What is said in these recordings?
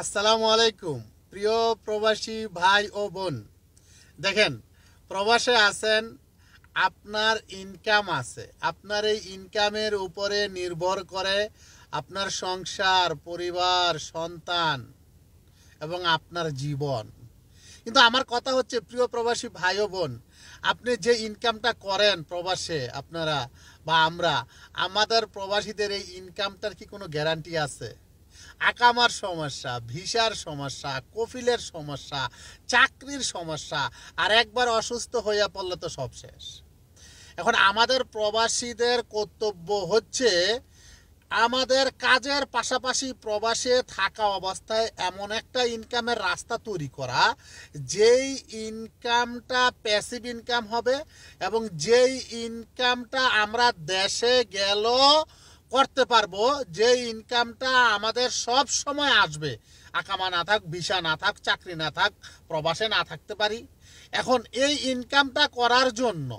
আসসালামু আলাইকুম প্রিয় প্রবাসী ভাই ও বোন। দেখেন, প্রবাসে আছেন, আপনার ইনকাম আছে, আপনার এই ইনকামের উপরে নির্ভর করে আপনার সংসার, পরিবার, সন্তান এবং আপনার জীবন। কিন্তু আমার কথা হচ্ছে, প্রিয় প্রবাসী ভাই ও বোন, আপনি যে ইনকামটা করেন প্রবাসে, আপনারা বা আমরা, আমাদের প্রবাসীদের এই ইনকামটার কি কোনো গ্যারান্টি আছে? আকামার সমস্যা, ভিসার সমস্যা, কফিলের সমস্যা, চাকরির সমস্যা, আর একবার অসুস্থ হইয়া পড়লে তো সব শেষ। এখন আমাদের প্রবাসীদের কর্তব্য হচ্ছে আমাদের কাজের পাশাপাশি প্রবাসে থাকা অবস্থায় এমন একটা ইনকামের রাস্তা তৈরি করা, যেই ইনকামটা প্যাসিভ ইনকাম হবে এবং যেই ইনকামটা আমরা দেশে গেল করতে পারবো, যে ইনকামটা আমাদের সব সময় আসবে, আকামা না থাক, ভিসা না থাক, চাকরি না থাক, প্রবাসে না থাকতে পারি। এখন এই ইনকামটা করার জন্য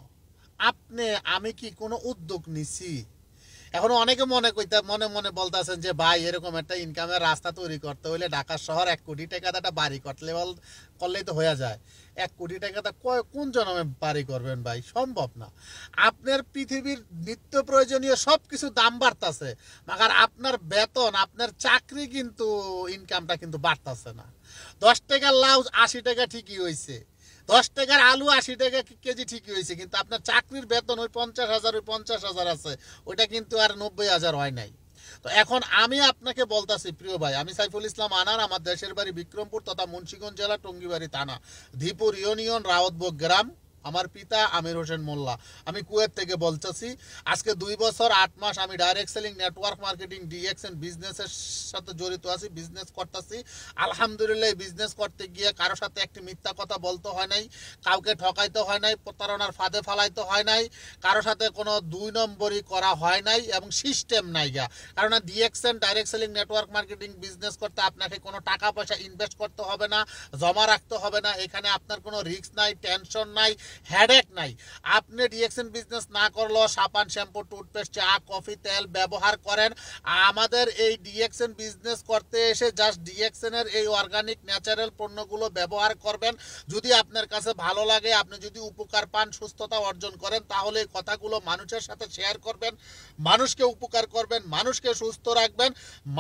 আমি কি কোনো উদ্যোগ নিছি? এখন অনেকে মনে মনে বলতেছেন যে ভাই, এরকম একটা ইনকামের রাস্তা তৈরি করতে হলে ঢাকা শহর 1 কোটি টাকা একটা বাড়ি করলেই তো হয়ে যায়। 1 কোটি টাকাটা কোন জন্মে বাড়ি করবেন ভাই? সম্ভব না। আপনার পৃথিবীর নিত্য প্রয়োজনীয় সব কিছু দাম বাড়তেছে, মাগার আপনার বেতন, আপনার চাকরি কিন্তু ইনকামটা কিন্তু বাড়তেছে না। 10 টাকার লাউ 80 টাকা ঠিকই হয়েছে, 10 টাকার আলু 80 টাকা কেজি ঠিকই হয়েছে, কিন্তু আপনার চাকরির বেতন ওই 50,000, ওই 50,000 আছে, ওইটা কিন্তু আর 90,000 হয় নাই। তো এখন আমি আপনাকে বলতাছি প্রিয় ভাই, আমি সাইফুল ইসলাম আনার, আমার দেশের বাড়ি বিক্রমপুর তথা মুন্সিগঞ্জ জেলা, টঙ্গিবাড়ি থানা, ধীপুর ইউনিয়ন, রাওয়াতবগ গ্রাম। আমার পিতা আমির হোসেন মোল্লা। আমি কুয়েত থেকে বলতেছি। আজকে 2 বছর 8 মাস আমি direct selling, network marketing, DXN বিজনেসের সাথে জড়িত আছি, বিজনেস করতেছি। আলহামদুলিল্লাহ, বিজনেস করতে গিয়ে কারোর সাথে একটি মিথ্যা কথা বলতে হয় নাই, কাউকে ঠকাইতে হয় নাই, প্রতারণার ফাঁদে ফালাইতে হয় নাই, কারোর সাথে কোনো 2 নম্বরই করা হয় নাই এবং সিস্টেম নাই গা। কারণ DXN direct selling, network marketing business করতে আপনাকে কোনো টাকা পয়সা ইনভেস্ট করতে হবে না, জমা রাখতে হবে না। এখানে আপনার কোনো রিস্ক নাই, টেনশন নাই, হেডেক নাই। আপনি ডিএক্সএন বিজনেস না করলেও সাবান, শ্যাম্পু, টুথপেস্ট, চা, কফি, তেল ব্যবহার করেন। আমাদের এই ডিএক্সএন বিজনেস করতে এসে জাস্ট ডিএক্সএন এর এই অর্গানিক ন্যাচারাল পণ্যগুলো ব্যবহার করবেন। যদি আপনার কাছে ভালো লাগে, আপনি যদি উপকার পান, সুস্থতা অর্জন করেন, তাহলে এই কথাগুলো মানুষের সাথে শেয়ার করবেন, মানুষকে উপকার করবেন, মানুষকে সুস্থ রাখবেন,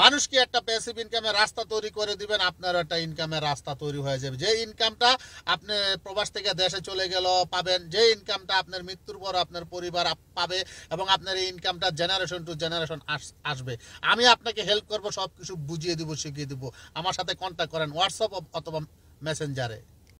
মানুষকে একটা প্যাসিভ ইনকামের রাস্তা তৈরি করে দিবেন। আপনার একটা ইনকামের রাস্তা তৈরি হয়ে যাবে। যে ইনকামটা আপনি প্রবাস থেকে দেশে চলে গেল পাবেন, যে ইনকামটা আপনার মৃত্যুর পর আপনার পরিবার পাবে, এবং আপনার এই ইনকামটা জেনারেশন টু জেনারেশন আসবে। আমি আপনাকে হেল্প করব, সব কিছু বুঝিয়ে দিব, শিখিয়ে দিব। আমার সাথে কন্ট্যাক্ট করেন হোয়াটসঅ্যাপ অথবা মেসেঞ্জারে।